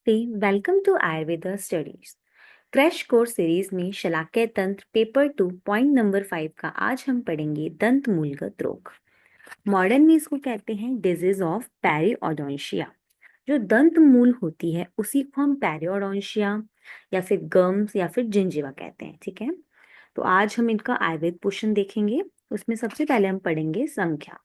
नमस्ते, welcome to Ayurveda studies crash course series में शलाक्य तंत्र पेपर 2 पॉइंट नंबर 5 का आज हम पढ़ेंगे दंत मूलगत रोग। मॉडर्न में इसको कहते हैं डिजीज ऑफ पेरिओडोंशिया। जो दंत मूल होती है उसी को हम पेरिओडोंशिया या फिर गम्स या फिर जिंजिवा कहते हैं। ठीक है, तो आज हम इनका आयुर्वेद पोषण देखेंगे। उसमें सबसे पहले हम पढ़ेंगे संख्या।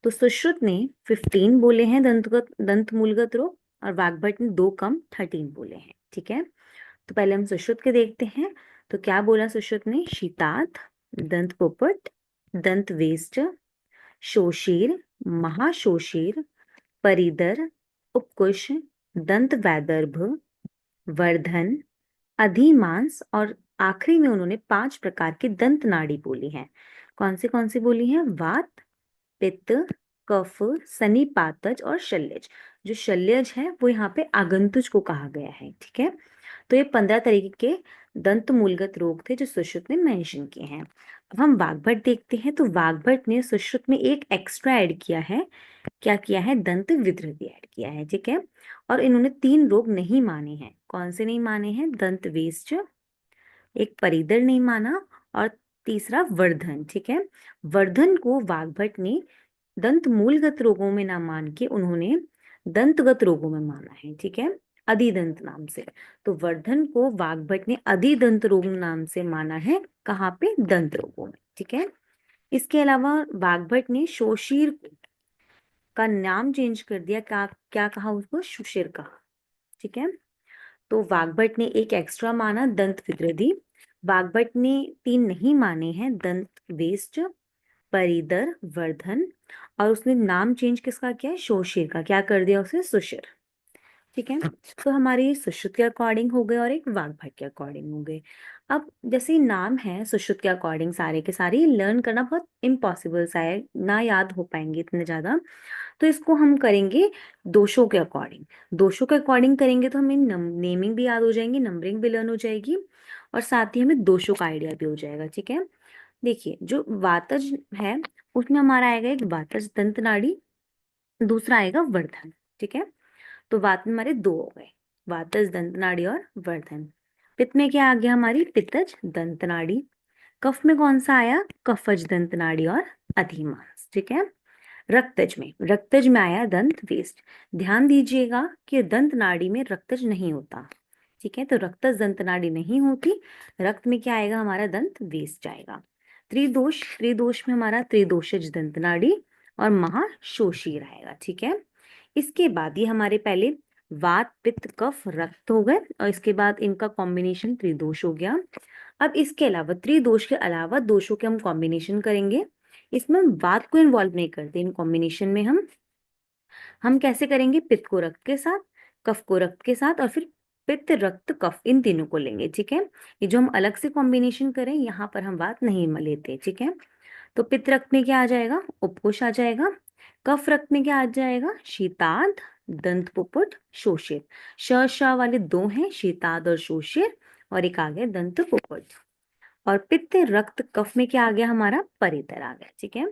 तो सुश्रुत ने 15 बोले हैं दंत मूलगत रोग और वाग्भट ने 2 कम 13 बोले हैं। ठीक है, तो पहले हम सुश्रुत के देखते हैं। तो क्या बोला सुश्रुत ने? शीतात, दंत पोपट, दंत वेस्ट, शोषीर, महाशोषीर, परिदर, उपकुश, दंत वैदर्भ, वर्धन, अधिमांस और आखिरी में उन्होंने 5 प्रकार की दंत नाड़ी बोली हैं। कौन सी बोली हैं? वात, पित्त, कफ, सनिपातज और शल्यज। जो शल्यज है वो यहाँ पे आगंतुज को कहा गया है। ठीक है, तो ये 15 तरीके के दंत मूलगत रोग थे जो सुश्रुत ने मेंशन किए हैं। अब हम वाग्भट देखते हैं। तो वाग्भट ने सुश्रुत में एक एक्स्ट्रा ऐड किया है। क्या किया है? दंत विधृति ऐड किया है। ठीक है, और इन्होंने 3 रोग नहीं माने हैं। कौन से नहीं माने हैं? दंत वेस्ट, एक परिदर नहीं माना और तीसरा वर्धन। ठीक है, वर्धन को वाग्भट ने दंत मूलगत रोगों में ना मान के उन्होंने दंतगत रोगों में माना है। ठीक है, अधिदंत नाम से। तो वर्धन को वाग्भट ने अधिदंत रोग नाम से माना है। कहाँ पे? दंत रोगों में। ठीक है, इसके अलावा वाग्भट ने शोषीर का नाम चेंज कर दिया। क्या क्या कहा उसको? शुशिर कहा। ठीक है, तो वाग्भट ने एक एक्स्ट्रा माना दंत विद्रधि। वाग्भट ने 3 नहीं माने हैं, दंत वेस्ट, परिदर, वर्धन, और उसने नाम चेंज किसका किया है? शोषिर का। क्या कर दिया उसे? सुशिर। ठीक है, तो हमारे सुश्रुत के अकॉर्डिंग हो गए और एक वाग्भट के अकॉर्डिंग हो गए। अब जैसे नाम है सुश्रुत के अकॉर्डिंग सारे के सारे, लर्न करना बहुत इम्पॉसिबल सा है, ना याद हो पाएंगे इतने ज्यादा। तो इसको हम करेंगे दोषों के अकॉर्डिंग। दोषों के अकॉर्डिंग करेंगे तो हमें नेमिंग भी याद हो जाएंगी, नंबरिंग भी लर्न हो जाएगी और साथ ही हमें दोषों का आइडिया भी हो जाएगा। ठीक है, देखिए जो वातज है उसमें हमारा आएगा एक वातज दंत नाड़ी, दूसरा आएगा वर्धन। ठीक है, तो वात में हमारे 2 हो गए, वातज दंत नाड़ी और वर्धन। पित्त में क्या आ गया? हमारी पित्तज दंत नाड़ी। कफ में कौन सा आया? कफज दंत नाड़ी और अधिमांस। ठीक है, रक्तज में आया दंत वेस्ट। ध्यान दीजिएगा कि दंत नाड़ी में रक्तज नहीं होता। ठीक है, तो रक्तज दंत नाड़ी नहीं होती। रक्त में क्या आएगा? हमारा दंत वेस्ट आएगा। त्रिदोष में हमारा त्रिदोषज दंत नाड़ी और महाशोषीर आएगा। ठीक है, इसके बाद ये हमारे पहले वात पित्त कफ रक्त हो गए और इसके बाद इनका कॉम्बिनेशन त्रिदोष हो गया। अब इसके अलावा त्रिदोष के अलावा दोषों के हम कॉम्बिनेशन करेंगे। इसमें हम वात को इन्वॉल्व नहीं करते इन कॉम्बिनेशन में। हम कैसे करेंगे? पित्त को रक्त के साथ, कफ को रक्त के साथ और फिर पित्त रक्त कफ, इन तीनों को लेंगे। ठीक है, ये जो हम अलग से कॉम्बिनेशन करें यहाँ पर हम बात नहीं लेते। ठीक है, तो पित्त रक्त में क्या आ जाएगा? उपकोष आ जाएगा। कफ रक्त में क्या आ जाएगा? शीताद, दंत पुपुट, शोषित। श वाले 2 हैं, शीताद और शोषित, और एक आ गया दंत पुपुट। और पित्त रक्त कफ में क्या आ गया? हमारा परितर आ गया। ठीक है,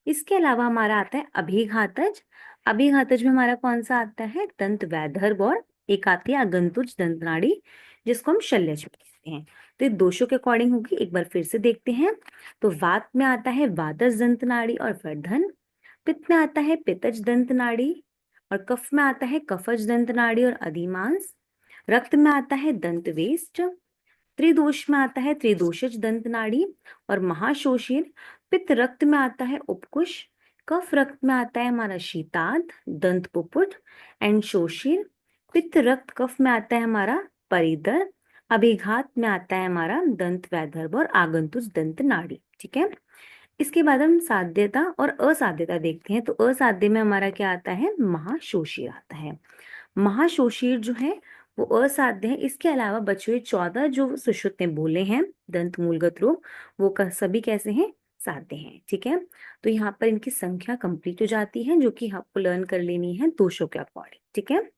इसके अलावा हमारा आता है अभिघातज। अभिघातज में हमारा कौन सा आता है? दंत वैदर्भ और एक आती है अगंतुज दंत नाड़ी जिसको हम शल्यज कहते हैं। तो ये दोषों के अकॉर्डिंग होगी। एक बार फिर से देखते हैं। तो वात में आता है वातज दंत नाड़ी और वर्धन। पित्त में आता है पित्तज दंत नाड़ी और कफ में आता है कफज दंत नाड़ी और अधिमांस। रक्त में आता है दंत वेस्ट। त्रिदोष में आता है त्रिदोषज दंत नाड़ी और महाशोषिर। पित्त रक्त में आता है उपकुश। कफ रक्त में आता है हमारा शीताद, दंत पुपुट एंड शोषिर। पित्त रक्त कफ में आता है हमारा परिदर। अभिघात में आता है हमारा दंत वैदर्भ और आगंतुज दंत नाड़ी। ठीक है, इसके बाद हम साध्यता और असाध्यता देखते हैं। तो असाध्य में हमारा क्या आता है? महाशोषिर आता है। महाशोषिर जो है वो असाध्य है। इसके अलावा बचे हुए 14 जो सुश्रुत ने बोले हैं दंत मूलगत रोग, वो सभी कैसे हैं? साध्य हैं। ठीक है, तो यहाँ पर इनकी संख्या कंप्लीट हो जाती है जो कि आपको लर्न कर लेनी है दोषों के अकॉर्डिंग। ठीक है,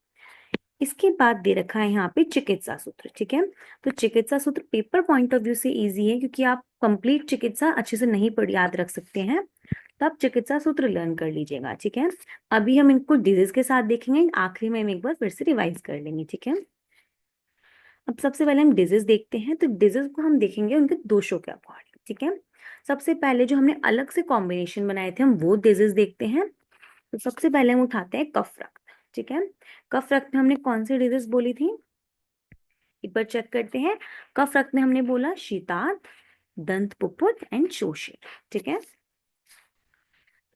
इसके बाद दे रखा है यहाँ पे चिकित्सा सूत्र। ठीक है, तो चिकित्सा सूत्र पेपर पॉइंट ऑफ व्यू से इजी है क्योंकि आप कंप्लीट चिकित्सा अच्छे से नहीं पढ़ याद रख सकते हैं। तो आप चिकित्सा सूत्र लर्न कर लीजिएगा, ठीक है। अभी हम इनको डिजीज के साथ देखेंगे, आखिरी में हम एक बार फिर से रिवाइज कर लेंगे, ठीक है। अब सबसे पहले हम डिजीज देखते हैं, तो डिजीज को हम देखेंगे उनके दोषों के अकॉर्डिंग, ठीक है। सबसे पहले जो हमने अलग से कॉम्बिनेशन बनाए थे हम वो डिजीज देखते हैं। तो सबसे पहले हम उठाते हैं कफ रक्त, ठीक है। कफ रक्त में हमने कौन सी डिजीज बोली थी, एक बार चेक करते हैं। कफ रक्त में हमने बोला शीतार्थ, दंत पुपुट एंड शोषित, ठीक है।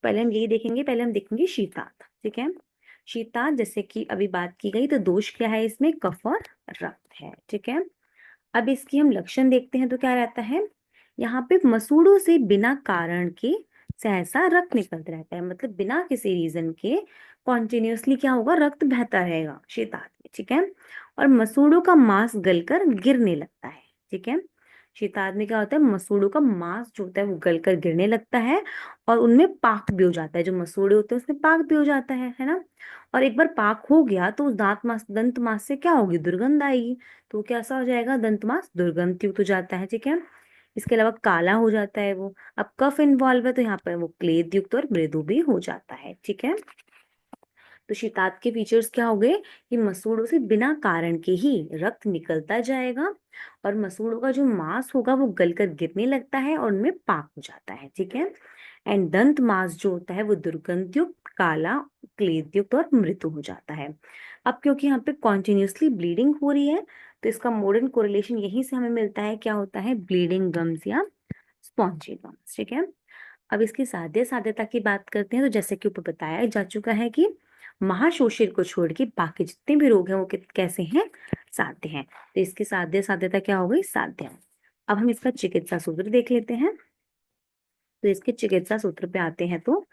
पहले हम यही देखेंगे, पहले हम देखेंगे शीतार्थ, ठीक है। शीतार्थ जैसे कि अभी बात की गई, तो दोष क्या है इसमें, कफ और रक्त है, ठीक है। अब इसकी हम लक्षण देखते हैं तो क्या रहता है, यहाँ पे मसूड़ों से बिना कारण के सहसा रक्त निकलता रहता है, मतलब बिना किसी रीजन के कॉन्टिन्यूसली क्या होगा, रक्त बहता रहेगा शीतार्थ में, ठीक है। और मसूड़ों का मांस गलकर गिरने लगता है, ठीक है। शीतार्थ में क्या होता है, मसूड़ों का मांस जो होता है वो गलकर गिरने लगता है, और उनमें पाक भी हो जाता है, जो मसूड़े होते हैं उसमें पाक भी हो जाता है ना। और एक बार पाक हो गया तो उस दंत मांस से क्या होगी, दुर्गंध आएगी, तो कैसा हो जाएगा, दंत मांस दुर्गंध युक्त हो जाता है, ठीक है। इसके अलावा काला हो जाता है वो। अब कफ इन्वॉल्व है तो यहाँ पर वो क्लेद युक्त और मृदु भी हो जाता है, ठीक है। तो शीतार्थ के फीचर्स क्या हो गए, कि मसूड़ों से बिना कारण के ही रक्त निकलता जाएगा, और मसूड़ों का जो मांस होगा वो गलकर गिरने लगता है और उनमें पाक हो जाता है, ठीक है। एंड दंत मांस जो होता है वो दुर्गंध युक्त, काला, क्लेद युक्त और मृदु हो जाता है। अब क्योंकि यहाँ पे कॉन्टिन्यूसली ब्लीडिंग हो रही है, तो इसका मॉडर्न कोरिलेशन यहीं से हमें मिलता है, क्या होता है, ब्लीडिंग गम्स या स्पॉन्जी गम्स, ठीक है। अब इसकी साध्य साध्यता की बात करते हैं, तो जैसे कि ऊपर बताया जा चुका है कि महाशोषित को छोड़ के बाकी जितने भी रोग हैं वो कैसे हैं, साध्य हैं। तो इसकी साध्य साध्यता क्या हो गई, साध्य। अब हम इसका चिकित्सा सूत्र देख लेते हैं। तो इसके चिकित्सा सूत्र पे आते हैं तो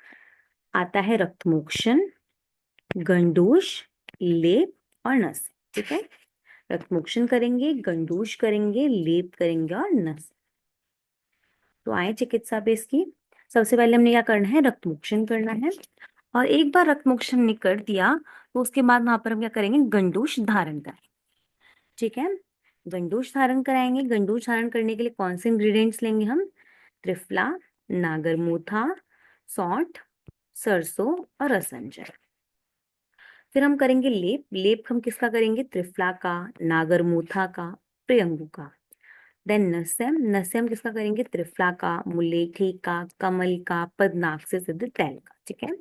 आता है रक्तमोक्षण, गंडूश, लेप और नस, ठीक है। रक्तमोक्षण करेंगे, गंडूश करेंगे, लेप करेंगे और नस। तो आए चिकित्सा पे इसकी। सबसे पहले हमने क्या करना है, रक्तमोक्षण करना है, और एक बार रक्तमोक्षण ने कर दिया तो उसके बाद वहां पर हम क्या करेंगे, गंडूश धारण करेंगे, ठीक है। गंडूश धारण कराएंगे, गंडूश धारण करने के लिए कौन से इंग्रेडिएंट्स लेंगे हम, त्रिफला, नागरमोथा, सौंठ, सरसों और असंजर। फिर हम करेंगे लेप, लेप हम किसका करेंगे, त्रिफला का, नागरमोथा का, प्रियंगु का। देन नस्यम, नस्यम किसका करेंगे, त्रिफला का, मुलेठी का, कमल का, पद्माक्ष से सिद्ध तैल का, ठीक है।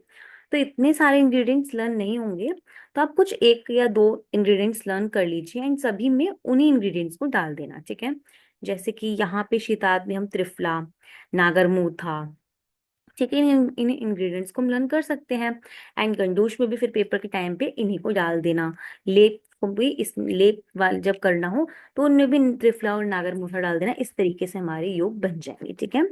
तो इतने सारे इंग्रेडिएंट्स लर्न नहीं होंगे, तो आप कुछ एक या दो इंग्रेडिएंट्स लर्न कर लीजिए, इन सभी में उन्हीं इंग्रेडिएंट्स को डाल देना, ठीक है। जैसे कि यहाँ पे शीताद में हम त्रिफला, नागरमोथा, ठीक है, इन इंग्रेडिएंट्स को हम लर्न कर सकते हैं। एंड गंडोश में भी फिर पेपर के टाइम पे इन्हीं को डाल देना। लेप को भी इस लेप वाल जब करना हो तो उनमें भी त्रिफला और नागरमोथा डाल देना, इस तरीके से हमारे योग बन जाएंगे, ठीक है।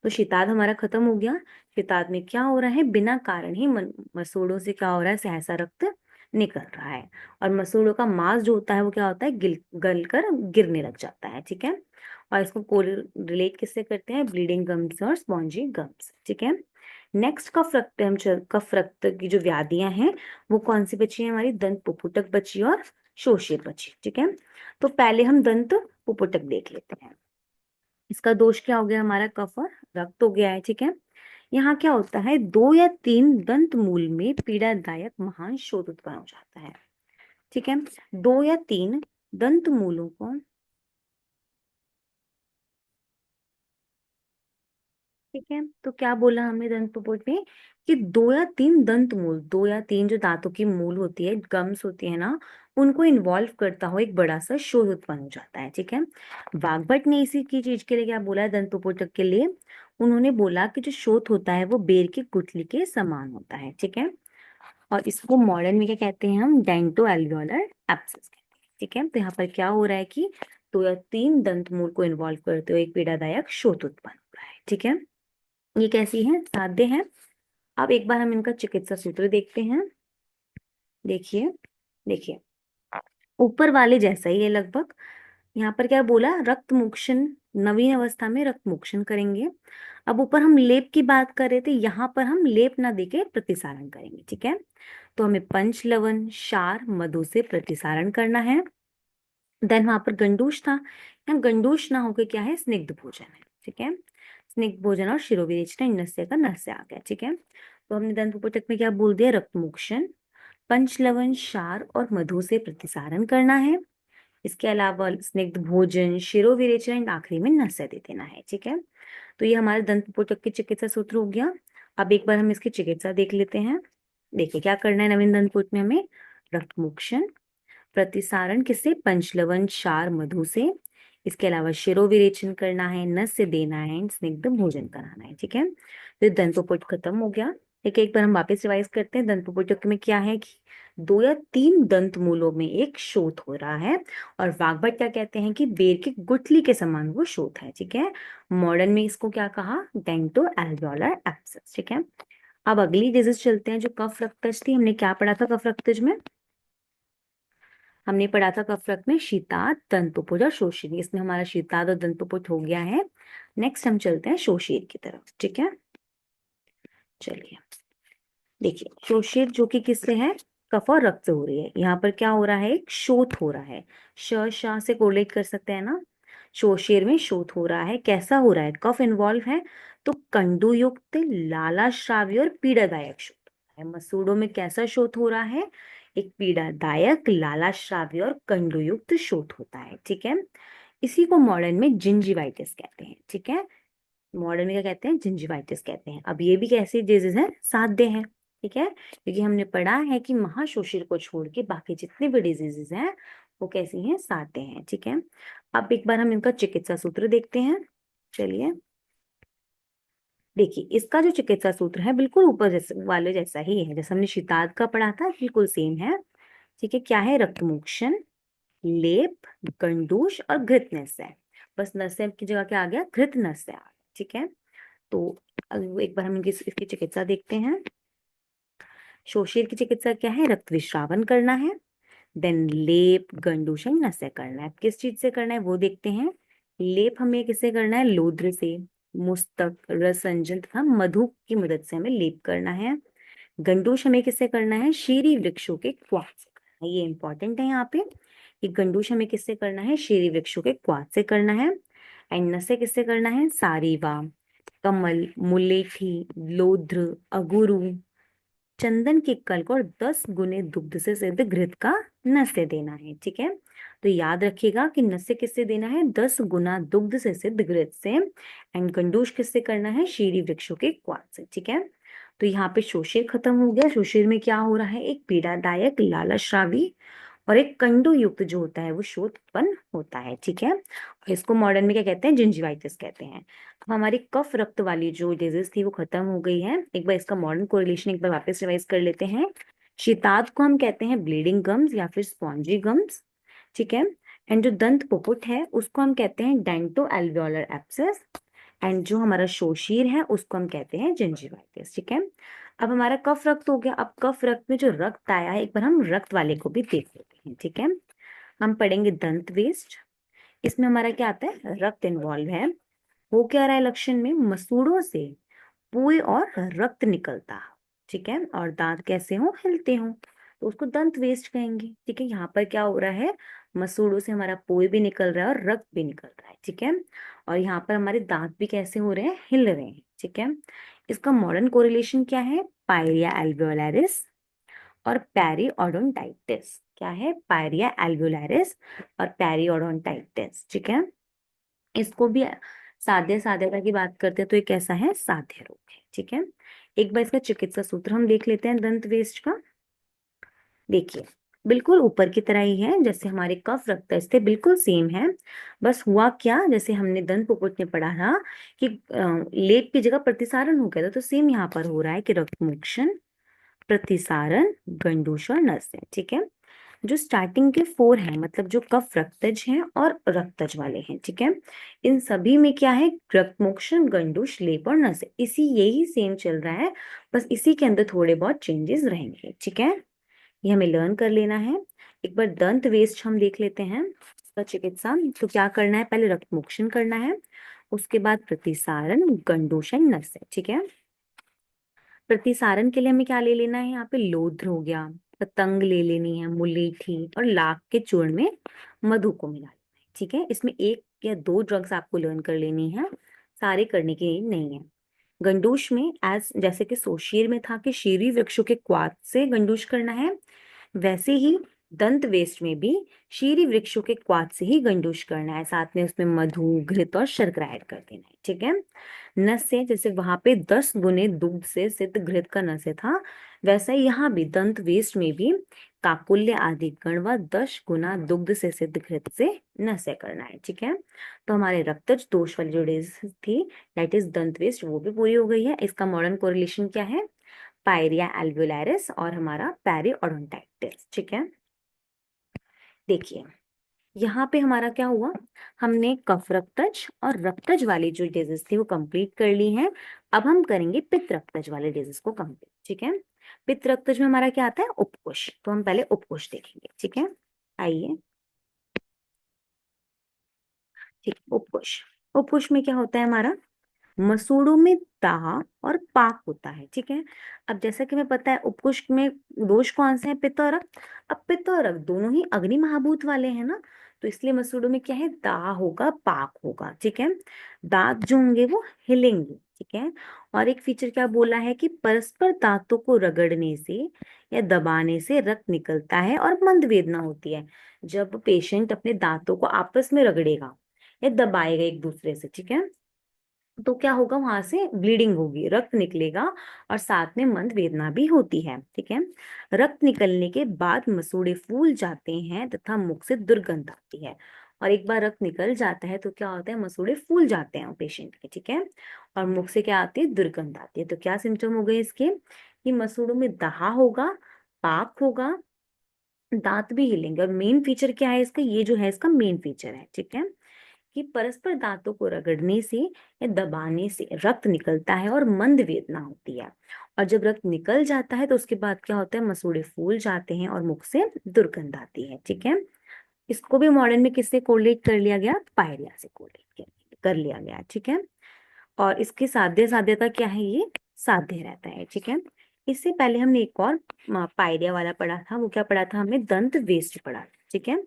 तो शीताद हमारा खत्म हो गया। शीताद में क्या हो रहा है, बिना कारण ही मसूड़ों से क्या हो रहा है, सहसा रक्त निकल रहा है, और मसूड़ों का मांस जो होता है वो क्या होता है, गल कर गिरने लग जाता है, ठीक है। और इसको रिलेट किससे करते हैं, ब्लीडिंग गम्स और स्पॉन्जी गम्स, ठीक है। नेक्स्ट कफ रक्त पे हम कफ रक्त की जो व्याधियां हैं वो कौन सी बची है, हमारी दंत पुपुटक बची और शोषित बची, ठीक है। तो पहले हम दंत पुपुटक देख लेते हैं। इसका दोष क्या हो गया, हमारा कफ और रक्त हो गया है, ठीक है। यहाँ क्या होता है, 2 या 3 दंत मूल में पीड़ादायक महान शोथ उत्पन्न हो जाता है, ठीक है। 2 या 3 दंत मूलों को, ठीक है। तो क्या बोला हमने दंत पुपुट में, कि 2 या 3 दंत मूल, 2 या 3 जो दांतों की मूल होती है, गम्स होती है ना, उनको इन्वॉल्व करता हो एक बड़ा सा शोथ उत्पन्न हो जाता है, ठीक है। वाग्भट ने इसी की चीज के लिए क्या बोला है, दंत पुपुटक के लिए उन्होंने बोला कि जो शोथ होता है वो बेर की गुठली के समान होता है, ठीक है। और इसको मॉडर्न में क्या कहते हैं, हम डेंटो एल्वियोलर एब्सेस कहते हैं, ठीक है। तो यहाँ पर क्या हो रहा है कि 2 या 3 दंत मूल को इन्वॉल्व करते हुए एक पीड़ादायक शोथ उत्पन्न हो रहा है, ठीक है। ये कैसी है, साध्य है। अब एक बार हम इनका चिकित्सा सूत्र देखते हैं। देखिए, देखिए ऊपर वाले जैसा ही है लगभग। यहाँ पर क्या बोला, रक्त मोक्षण, नवीन अवस्था में रक्त मोक्षण करेंगे। अब ऊपर हम लेप की बात कर रहे थे, यहाँ पर हम लेप ना देके प्रतिसारण करेंगे, ठीक है। तो हमें पंच लवण, क्षार, मधु से प्रतिसारण करना है। देन वहां पर गंडूश था, यहाँ गंडूश ना होकर क्या है, स्निग्ध भोजन है, ठीक है। स्निग्ध भोजन और शिरोविरेचना इन नस्य का नस्य आ गया। ठीक है, तो हमने दंत पुटक में क्या बोल दिया, रक्तमोक्षण, पंचलवण, क्षार और मधु से प्रतिसारण करना है। इसके अलावा स्निग्ध भोजन, शिरोविरेचना एंड आखिरी में नस्य दे देना है। ठीक है, तो ये हमारे दंत पुटक के चिकित्सा सूत्र हो गया। अब एक बार हम इसकी चिकित्सा देख लेते हैं। देखिए क्या करना है नवीन दंत पुट में हमें, रक्तमोक्षण, प्रतिसारण किससे, पंचलवण, क्षार, मधु से। इसके अलावा शिरोविरेचन करना है, नस्य देना है, स्निग्ध भोजन कराना है। ठीक है, तो दंतोपुट खत्म हो गया। ठीक है, एक बार हम वापस रिवाइज करते हैं। दंतोपुटक में क्या है कि 2 या 3 दंत मूलों में एक शोथ हो रहा है, और वाग्भट क्या कहते हैं कि बेर की गुठली के समान वो शोथ है। ठीक है, मॉडर्न में इसको क्या कहा, डेंटो एल्वियोलर एब्सेस। ठीक है, अब अगली डिजीज चलते हैं जो कफ रक्तज थी। हमने क्या पढ़ा था कफ रक्तज में, हमने पढ़ा था कफ रक्त में शीताद, दंतोपुट और शोषिर। इसमें हमारा शीताद और दंतोपुट हो गया है। नेक्स्ट हम चलते हैं शोषिर की तरफ। ठीक है, चलिए देखिए शोषिर जो कि किससे है, कफ और रक्त से हो रही है। यहाँ पर क्या हो रहा है, एक शोथ हो रहा है। श शा से कोरिलेट कर सकते हैं ना, शोषिर में शोथ हो रहा है। कैसा हो रहा है, कफ इन्वॉल्व है, तो कंडु युक्त, लाला श्राव्य और पीड़ादायक शोथ है। मसूड़ों में कैसा शोथ हो रहा है, एक पीड़ादायक, लाला श्राव्य और कंडु युक्त शोथ होता है। ठीक है, इसी को मॉडर्न में जिंजिवाइटिस कहते हैं। ठीक है, मॉडर्न में क्या कहते हैं, जिंजिवाइटिस कहते हैं। अब ये भी कैसी डिजीज है, साध्य है। ठीक है, क्योंकि हमने पढ़ा है कि महाशोषिर को छोड़ के बाकी जितने भी डिजीजेस हैं वो कैसी हैं, साध्य हैं। ठीक है, अब एक बार हम इनका चिकित्सा सूत्र देखते हैं। चलिए देखिए इसका जो चिकित्सा सूत्र है बिल्कुल ऊपर जैसे वाले जैसा ही है, जैसे हमने शीताद का पढ़ा था बिल्कुल सेम है। ठीक है, क्या है, रक्तमोक्षण, लेप, गंडूश और घृत नस्य। बस नस्य की जगह क्या आ गया, घृत नस्य आ गया। ठीक है, तो अब एक बार हम इसकी चिकित्सा देखते हैं। शोषिर की चिकित्सा क्या है, रक्त विश्रावन करना है, देन लेप, गंडूशन, नस्य करना है। किस चीज से करना है वो देखते हैं। लेप हमें किससे करना है, लोध्र से, मुस्तक, रसंजन तथा मधु की मदद से हमें लेप करना है। गंडूश हमें किससे करना है, शीरी वृक्षों के क्वाथ से करना है। ये इंपॉर्टेंट है यहाँ पे कि गंडूश हमें किससे करना है, शीरी वृक्षों के क्वाथ से करना है। एंड नस्य किससे करना है, सारीवा, कमल, मुलेठी, लोध्र, अगुरु, चंदन के कल को और 10 गुने दुग्ध से सिद्ध घृत का नस्य देना है। ठीक है, तो याद रखिएगा कि नस्य किससे देना है, 10 गुना दुग्ध से सिद्ध घृत से। एंड गंडूश किससे करना है, शीरी वृक्षों के क्वाथ से। ठीक है, तो यहाँ पे शोषिर खत्म हो गया। शोषिर में क्या हो रहा है, एक पीड़ादायक, लालाश्रावी और एक कंडु युक्त जो होता है वो शोथ उत्पन्न होता है। ठीक है, और इसको मॉडर्न में क्या कहते हैं, जिंजिवाइटिस कहते हैं। अब हमारी कफ रक्त वाली जो डिजीज थी वो खत्म हो गई है। एक बार इसका मॉडर्न कोरिलेशन एक बार वापस रिवाइज कर लेते हैं। शीताद को हम कहते हैं ब्लीडिंग गम्स या फिर स्पॉन्जी गम्स। ठीक है, एंड जो दंत पुपुट है उसको हम कहते हैं डेंटो एल्वियोलर एब्सेस। एंड जो हमारा शोषिर है उसको हम कहते हैं जिंजिवाइटिस। ठीक है, अब हमारा कफ रक्त हो गया। अब कफ रक्त में जो रक्त आया है एक बार हम रक्त वाले को भी देख लेते हैं। ठीक है, हम पढ़ेंगे दंत वेस्ट। इसमें हमारा क्या आता है, रक्त इन्वॉल्व है। हो क्या रहा है लक्षण में, मसूड़ों से पुए और रक्त निकलता। ठीक है, और दांत कैसे हो, हिलते हो, तो उसको दंत वेस्ट कहेंगे। ठीक है, यहाँ पर क्या हो रहा है, मसूड़ों से हमारा पोए भी निकल रहा है और रक्त भी निकल रहा है। ठीक है, और यहाँ पर हमारे दांत भी कैसे हो रहे हैं, हिल रहे हैं। ठीक है, इसका मॉडर्न कोरिलेशन क्या है, पायरिया एल्वियोलारिस और पेरिओडोंटाइटिस। क्या है, पायरिया एल्वियोलारिस और पेरिओडोंटाइटिस। ठीक है, इसको भी साध्य साध्यता की बात करते हैं तो ये कैसा है, साध्य रोग है। ठीक है, एक बार इसका चिकित्सा सूत्र हम देख लेते हैं दंत वेस्ट का। देखिए बिल्कुल ऊपर की तरह ही है जैसे हमारे कफ रक्त थे, बिल्कुल सेम है। बस हुआ क्या, जैसे हमने दंत पुपुट में पढ़ा था कि लेप की जगह प्रतिसारण हो गया था, तो सेम यहाँ पर हो रहा है कि रक्तमोक्षण, प्रतिसारण, गंडूश और नस्य। ठीक है, जो स्टार्टिंग के 4 हैं मतलब जो कफ रक्तज हैं और रक्तज वाले हैं। ठीक है, इन सभी में क्या है, रक्तमोक्षण, गंडूश, लेप और नस्य, इसी यही सेम चल रहा है, बस इसी के अंदर थोड़े बहुत चेंजेस रहेंगे। ठीक है, ये हमें लर्न कर लेना है। एक बार दंत वेस्ट हम देख लेते हैं इसका चिकित्सा। तो क्या करना है, पहले रक्तमोक्षण करना है, उसके बाद प्रतिसारण, गंडूशन, नस्य। ठीक है, प्रतिसारण के लिए हमें क्या ले लेना है, यहाँ पे लोध्र हो गया, पतंग ले लेनी है, मुलेठी और लाख के चूर्ण में मधु को मिला लेना है। ठीक है, इसमें 1 या 2 ड्रग्स आपको लर्न कर लेनी है, सारे करने की नहीं है। गंडूश में एज जैसे कि सोशीर में था कि शीरी वृक्षों के क्वाथ से गंडूश करना है, वैसे ही दंत वेस्ट में भी शीरी वृक्षों के क्वाथ से ही गंडूश करना है। साथ में उसमें मधु, घृत और शर्करा ऐड कर देना है। ठीक है। नस्य, जैसे वहां पे 10 गुने दुग्ध से सिद्ध घृत का नस्य था, वैसा ही यहाँ भी दंत वेस्ट में भी काकुल्य आदि गण व 10 गुना दुग्ध से सिद्ध घृत से नस्य करना है। ठीक है। तो हमारे रक्तज दोष वाली जो डिजीज थी, दैट इज दंत वेस्ट, वो भी पूरी हो गई है। इसका मॉडर्न कोरिलेशन क्या है? पायरिया एल्वेओलारिस और हमारा पेरियोडोंटाइटिस। ठीक है। देखिए यहाँ पे हमारा क्या हुआ, हमने कफ रक्तज और रक्तज वाली जो डिजीज थी वो कंप्लीट कर ली है। अब हम करेंगे पित्त रक्तज वाले डिजीज को कंप्लीट। ठीक है। पित्त रक्तज में हमारा क्या आता है? उपकोष। तो हम पहले उपकोष देखेंगे। ठीक है, आइए। ठीक, उपकोष। उपकोष में क्या होता है हमारा? मसूड़ों में दाह और पाक होता है। ठीक है। अब जैसा कि हमें पता है उपकुश में दोष कौन से हैं? पित्त और रक्त। अब पित्त और रक्त दोनों ही अग्नि महाभूत वाले हैं ना, तो इसलिए मसूड़ों में क्या है? दाह होगा, पाक होगा। ठीक है। दांत जो होंगे वो हिलेंगे। ठीक है। और एक फीचर क्या बोला है कि परस्पर दांतों को रगड़ने से या दबाने से रक्त निकलता है और मंद वेदना होती है। जब पेशेंट अपने दांतों को आपस में रगड़ेगा या दबाएगा एक दूसरे से, ठीक है, तो क्या होगा? वहां से ब्लीडिंग होगी, रक्त निकलेगा और साथ में मंद वेदना भी होती है। ठीक है। रक्त निकलने के बाद मसूड़े फूल जाते हैं तथा मुख से दुर्गंध आती है। और एक बार रक्त निकल जाता है तो क्या होता है? मसूड़े फूल जाते हैं पेशेंट के। ठीक है। और मुख से क्या आती है? दुर्गंध आती है। तो क्या सिम्टम हो गए इसके? कि मसूड़ों में दहा होगा, पाक होगा, दांत भी हिलेंगे। और मेन फीचर क्या है इसका? ये जो है इसका मेन फीचर है। ठीक है, कि परस्पर दांतों को रगड़ने से या दबाने से रक्त निकलता है और मंद वेदना होती है। और जब रक्त निकल जाता है तो उसके बाद क्या होता है? मसूड़े फूल जाते हैं और मुख से दुर्गंध आती है। ठीक है। इसको भी मॉडर्न में किससे कोरिलेट कर लिया गया? पायरिया से कोरिलेट कर लिया गया। ठीक है। और इसकी साध्य साध्यता क्या है? ये साध्य रहता है। ठीक है। इससे पहले हमने एक और पायरिया वाला पढ़ा था। वो क्या पढ़ा था? हमने दंत वेस्ट पढ़ा था। ठीक है।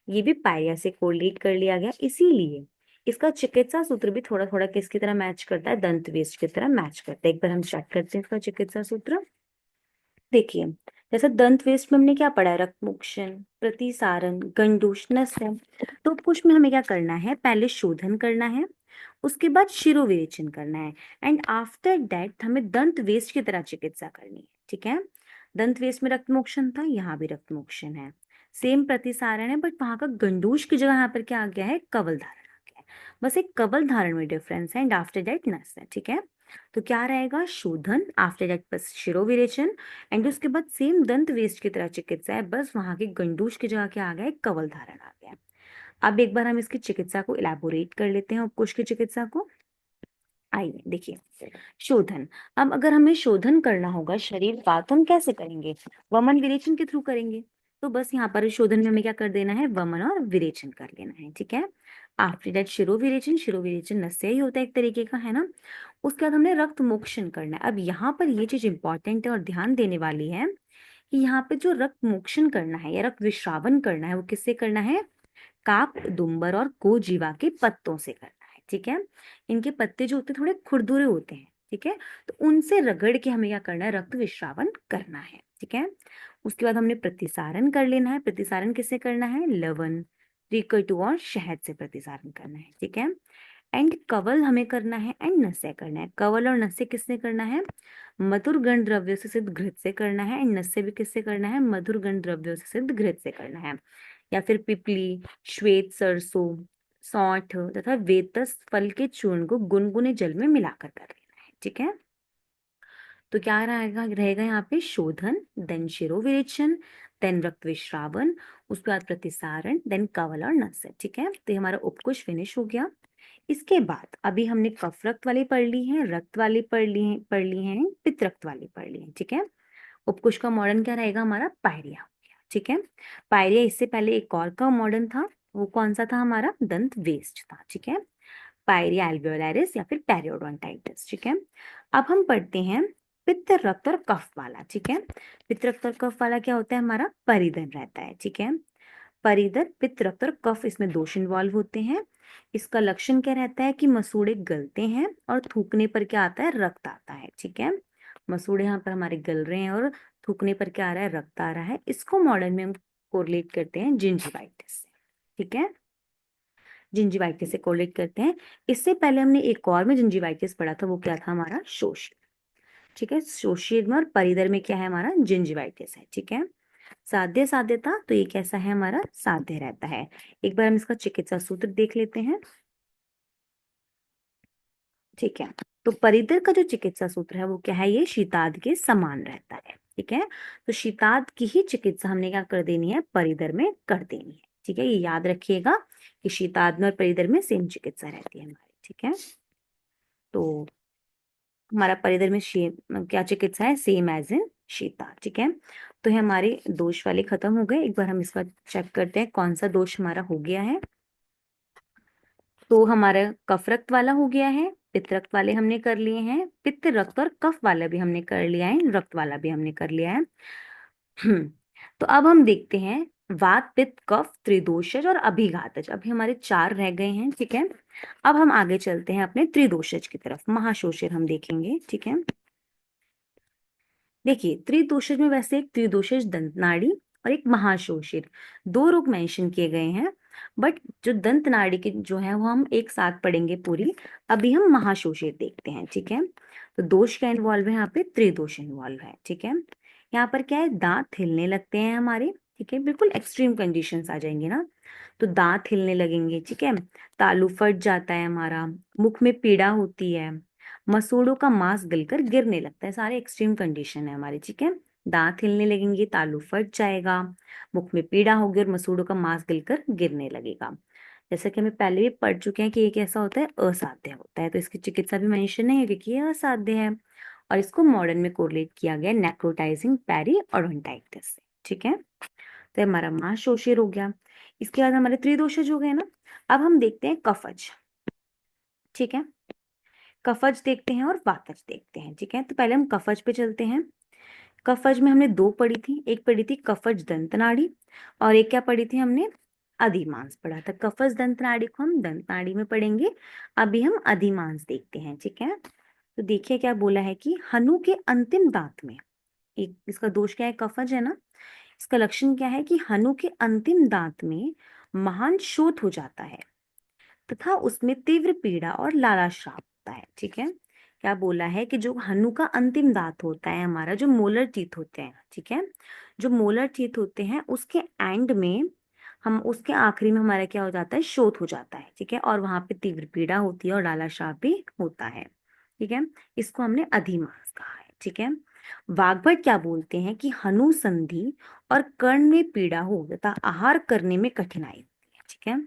ये भी पायरिया से कोरिलेट कर लिया गया, इसीलिए इसका चिकित्सा सूत्र भी थोड़ा थोड़ा किसकी तरह मैच करता है? दंत वेस्ट की तरह मैच करता है। एक बार हम स्टार्ट करते हैं इसका चिकित्सा सूत्र। देखिए, जैसे दंत वेस्ट में हमने क्या पढ़ा है? रक्तमोक्षण, प्रतिसारण, गंडूष, नस्य। तो कुछ में हमें क्या करना है? पहले शोधन करना है, उसके बाद शिरोविरेचन करना है, एंड आफ्टर दैट हमें दंत वेस्ट की तरह चिकित्सा करनी है। ठीक है। दंत वेस्ट में रक्तमोक्षण था, यहाँ भी रक्तमोक्षण है, सेम प्रतिसारण है, बट वहां का गंडूश की जगह यहाँ पर क्या आ गया है? कवल धारण आ गया है। बस एक कवल धारण में डिफरेंस है, एंड आफ्टर दैट नस्य। ठीक है। तो क्या रहेगा? शोधन, आफ्टर दैट बस शिरोविरेचन, एंड उसके बाद सेम दंत वेस्ट की तरह चिकित्सा है, बस वहां के गंडूश की जगह क्या आ गया है? कवल धारण आ गया है। अब एक बार हम इसकी चिकित्सा को इलेबोरेट कर लेते हैं, उपकोष की चिकित्सा को। आइए देखिए, शोधन। अब अगर हमें शोधन करना होगा शरीर का तो हम कैसे करेंगे? वमन विरेचन के थ्रू करेंगे। तो बस यहाँ पर शोधन में हमें क्या कर देना है? वमन और विरेचन कर लेना है। ठीक है। आफ्टर दैट शिरोविरेचन, शिरोविरेचन नस्य ही होता है एक तरीके का, है ना। उसके बाद हमने रक्त मोक्षण करना है। अब यहाँ पर ये चीज इंपॉर्टेंट है और ध्यान देने वाली है कि यहाँ पे जो रक्त मोक्षण करना है या रक्त विश्रावन करना है वो किससे करना है? काक, दुम्बर और गोजीवा के पत्तों से करना है। ठीक है। इनके पत्ते जो होते हैं थोड़े खुरदुरे होते हैं। ठीक है। तो उनसे रगड़ के हमें क्या करना है? रक्त विश्रावन करना है। ठीक है। उसके बाद हमने प्रतिसारण कर लेना है। प्रतिसारण किससे करना है? लवण, त्रिकटु और शहद से प्रतिसारण करना है। ठीक है। एंड कवल हमें करना है, एंड नस्य करना है। कवल और नस्य किससे करना है? मधुर गंध द्रव्य से सिद्ध घृत से करना है, एंड नस्य भी किससे करना है? मधुर गंध द्रव्यों से सिद्ध घृत से करना है। या फिर पिपली, श्वेत सरसों, सौंठ तथा वेतस फल के चूर्ण को गुनगुने जल में मिलाकर कर लेना है। ठीक है। तो क्या रहेगा रहेगा यहाँ पे? शोधन, देन शिरोविरेचन, देन रक्त विश्रावन, उसके बाद प्रतिसारण, देन कवल और नस्य। ठीक है। तो ये हमारा उपकोष फिनिश हो गया। इसके बाद अभी हमने कफ रक्त वाली पढ़ ली है, रक्त वाली पढ़ ली है, पित्त रक्त वाली पढ़ ली है। ठीक है। उपकोष का मॉडर्न क्या रहेगा हमारा? पायरिया हो गया। ठीक है। पायरिया इससे पहले एक और का मॉडर्न था, वो कौन सा था? हमारा दंत वेस्ट था। ठीक है। पायरिया एल्वेओलारिस या फिर पेरियोडोंटाइटिस। ठीक है। अब हम पढ़ते हैं पित्त रक्त और कफ वाला। ठीक है। पित्त रक्त और कफ वाला क्या होता है? हमारा परिधन रहता है। ठीक है। परिधन, पित्त रक्त और कफ, इसमें दोष इन्वॉल्व होते हैं। इसका लक्षण क्या रहता है कि मसूड़े गलते हैं और थूकने पर क्या आता है, रक्त आता है। ठीक है, मसूड़े यहाँ पर हमारे गल रहे हैं और थूकने पर क्या आ रहा है, रक्त आ रहा है। इसको मॉडर्न में हम कोरिलेट करते हैं जिंजिवाइटिस से। ठीक है, जिंजिवाइटिस से कोरिलेट करते हैं। इससे पहले हमने एक और में जिंजिवाइटिस पढ़ा था, वो क्या था हमारा, शोषित। ठीक है, शोषित में और परिधर में क्या है हमारा, जिंजिवाइटिस है। ठीक है, साध्य साध्यता, तो ये कैसा है हमारा, साध्य रहता है। एक बार हम इसका चिकित्सा सूत्र देख लेते हैं। ठीक है, तो परिधर का जो चिकित्सा सूत्र है वो क्या है, ये शीताद के समान रहता है। ठीक है, तो शीताद की ही चिकित्सा हमने क्या कर देनी है, परिधर में कर देनी है। ठीक है, ये याद रखिएगा कि शीताद में और परिधर में सेम चिकित्सा रहती है हमारी। ठीक है, तो हमारा परिधर में क्या चिकित्सा है, सेम एज इन शीता। ठीक है, तो ये हमारे दोष वाले खत्म हो गए। एक बार हम इसका चेक करते हैं कौन सा दोष हमारा हो गया है। तो हमारा कफ रक्त वाला हो गया है, पित्त रक्त वाले हमने कर लिए हैं, पित्त रक्त और कफ वाला भी हमने कर लिया है, रक्त वाला भी हमने कर लिया है। तो अब हम देखते हैं वात पित्त कफ त्रिदोषज और अभिघातज। अभी हमारे 4 रह गए हैं। ठीक है, अब हम आगे चलते हैं अपने त्रिदोषज की तरफ, महाशोषित हम देखेंगे। ठीक है, देखिए त्रिदोषज में वैसे एक त्रिदोषज दंत नाड़ी और एक महाशोषित, 2 रोग मेंशन किए गए हैं। बट जो दंत नाड़ी के जो है वो हम एक साथ पढ़ेंगे पूरी। अभी हम महाशोषित देखते हैं। ठीक है, तो दोष क्या इन्वॉल्व है यहाँ पे, त्रिदोष इन्वॉल्व है। ठीक है, यहाँ पर क्या है, दांत हिलने लगते हैं हमारे। ठीक है, बिल्कुल एक्सट्रीम कंडीशंस आ जाएंगे ना, तो दांत हिलने लगेंगे। ठीक है, तालू फट जाता है हमारा, मुख में पीड़ा होती है, मसूड़ों का मांस गलकर गिरने लगता है। सारे एक्सट्रीम कंडीशन है हमारे। ठीक है, दांत हिलने लगेंगे, तालू फट जाएगा, मुख में पीड़ा होगी और मसूड़ों का मांस गलकर गिरने लगेगा। जैसा कि हमें पहले भी पढ़ चुके हैं कि ये कैसा होता है, असाध्य होता है। तो इसकी चिकित्सा भी मेंशन नहीं है क्योंकि ये असाध्य है, और इसको मॉडर्न में कोरिलेट किया गया नेक्रोटाइजिंग पेरी ओडोंटाइटिस से। ठीक है, तो हमारा महाशोषित हो गया। इसके बाद हमारे त्रिदोषज हो गए ना। अब हम देखते हैं कफज। ठीक है, कफज देखते हैं और वातज देखते हैं। ठीक है, तो पहले हम कफज पे चलते हैं। कफज में हमने 2 पढ़ी थी, एक पढ़ी थी कफज दंत नाड़ी और एक क्या पढ़ी थी हमने, अधिमांस पढ़ा था। कफज दंत नाड़ी को हम दंत नाड़ी में पढ़ेंगे, अभी हम अधिमांस देखते हैं। ठीक है, तो देखिए क्या बोला है कि हनु के अंतिम दांत में, एक इसका दोष क्या है, कफज है ना। इसका लक्षण क्या है कि हनु के अंतिम दांत में महान शोथ हो जाता है तथा उसमें तीव्र पीड़ा और लालाश्राव होता है। ठीक है, क्या बोला है कि जो हनु का अंतिम दांत होता है हमारा, जो मोलर टीथ होते हैं। ठीक है, जो मोलर टीथ होते हैं उसके एंड में, हम उसके आखिरी में हमारा क्या हो जाता है, शोथ हो जाता है। ठीक है, और वहां पे तीव्र पीड़ा होती है और लालाश्राव भी होता है। ठीक है, इसको हमने अधिमास कहा है। ठीक है, वाग्भट क्या बोलते हैं कि हनु संधि और कर्ण में पीड़ा हो तथा आहार करने में कठिनाई होती है। ठीक है,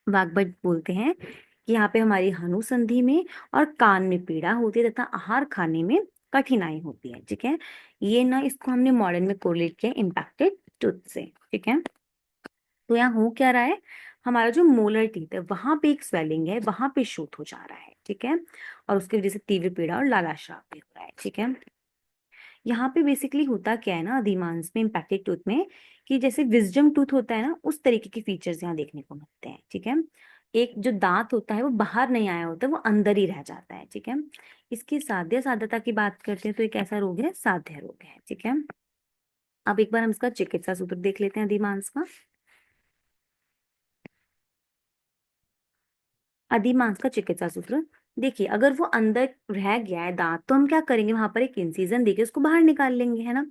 वाग्भट बोलते हैं कि यहाँ पे हमारी हनुसंधि में और कान में पीड़ा होती है तथा आहार खाने में कठिनाई होती है। ठीक है, ये ना, इसको हमने मॉडर्न में कोरिलेट किया इम्पैक्टेड टूथ से। ठीक है, तो यहाँ हो क्या रहा है, हमारा जो मोलर टीथ है वहां पे एक स्वेलिंग है, वहां पे शूट हो जा रहा है। ठीक है, और उसकी वजह से तीव्र पीड़ा और लालाश्राव भी हो रहा है। ठीक है, यहाँ पे बेसिकली होता क्या है ना, अधिमांस में इम्पैक्टेड टूथ में, कि जैसे विजडम टूथ होता है ना, उस तरीके के फीचर्स यहाँ देखने को मिलते हैं। ठीक है, एक जो दांत होता है वो बाहर नहीं आया होता, वो अंदर ही रह जाता है। ठीक है, इसकी साध्य साध्यता की बात करते हैं तो एक ऐसा रोग है, साध्य रोग है। ठीक है, अब एक बार हम इसका चिकित्सा सूत्र देख लेते हैं अधिमांस का। अधिमांस का चिकित्सा सूत्र, देखिए अगर वो अंदर रह गया है दांत, तो हम क्या करेंगे, वहां पर एक इंसिजन देके उसको बाहर निकाल लेंगे, है ना।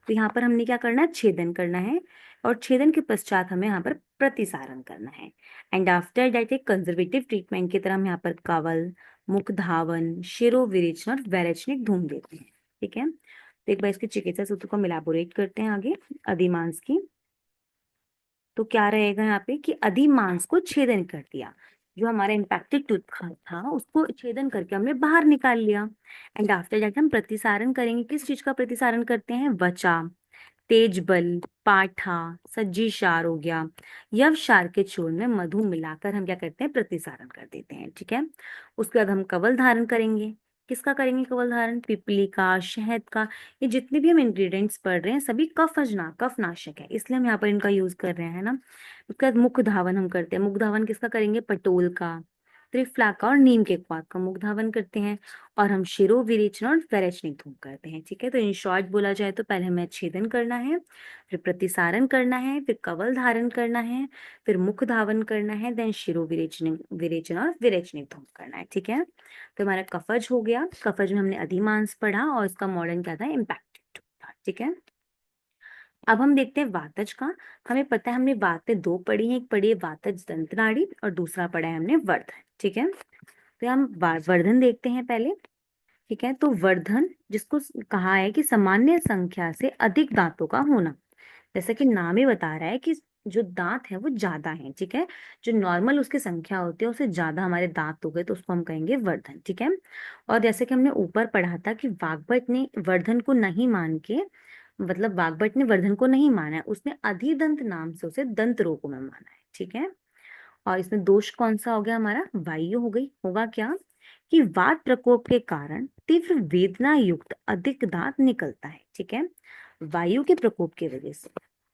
तो यहाँ पर हमने क्या करना है, छेदन करना है, और छेदन के पश्चात हमें यहाँ पर प्रतिसारण करना है। एंड आफ्टर दैट एक कंजर्वेटिव ट्रीटमेंट की तरह हम यहाँ पर कवल, मुख धावन, शिरोविरेचन और वैरेचनिक धूम देते हैं। ठीक है, तो एक बार इसके चिकित्सा सूत्र को हम इलैबोरेट करते हैं आगे अधिमांस की। तो क्या रहेगा यहाँ पे कि अधिमांस को छेदन कर दिया, जो हमारा इम्पैक्टेड टूथ था उसको छेदन करके हमने बाहर निकाल लिया। एंड आफ्टर दैट हम प्रतिसारण करेंगे, किस चीज का प्रतिसारण करते हैं, वचा, तेज बल, पाठा, सज्जी क्षार हो गया, यव क्षार के चूर्ण में मधु मिलाकर हम क्या करते हैं, प्रतिसारण कर देते हैं। ठीक है, उसके बाद हम कवल धारण करेंगे। किसका करेंगे कवल धारण? पिपली का, शहद का। ये जितने भी हम इंग्रेडिएंट्स पढ़ रहे हैं सभी कफनाशक है, इसलिए हम यहाँ पर इनका यूज कर रहे हैं ना। उसके बाद मुख धावन हम करते हैं। मुख धावन किसका करेंगे? पटोल का, त्रिफला का और नीम के क्वाथ का मुख धावन करते हैं। और हम शिरो विरेचन और स्वरेचनी धूप करते हैं। ठीक है, तो इन शॉर्ट बोला जाए तो पहले हमें छेदन करना है, फिर प्रतिसारण करना है, फिर कवल धारण करना है, फिर मुख धावन करना है, देन शिरो विरेचन विरेचन और विरेचनी धूप करना है। ठीक है, तो हमारा कफज हो गया। कफज में हमने अधिमांस पढ़ा और इसका मॉडर्न क्या था? इम्पैक्टेड था। ठीक है, अब हम देखते हैं वातज का। हमें पता है हमने वातें दो पढ़ी हैं, एक पढ़ी है वातज दंत नाड़ी और दूसरा पढ़ा है हमने वर्धन। ठीक है, तो हम वर्धन देखते हैं पहले। ठीक है, तो वर्धन जिसको कहा है कि सामान्य संख्या से अधिक दांतों का होना, जैसे कि नाम ही बता रहा है कि जो दांत है वो ज्यादा है। ठीक है, जो नॉर्मल उसकी संख्या होती है उससे ज्यादा हमारे दांत हो गए तो उसको हम कहेंगे वर्धन। ठीक है, और जैसे कि हमने ऊपर पढ़ा था कि वाग्भट ने वर्धन को नहीं मान के, मतलब वाग्भट ने वर्धन को नहीं माना है, उसने अधिदंत नाम से उसे दंत रोग में माना है। ठीक है, और इसमें दोष कौन सा हो गया? हमारा वायु हो गई। होगा क्या कि वात प्रकोप के कारण तीव्र वेदना युक्त अधिक दांत निकलता है। ठीक है, वायु के प्रकोप की वजह से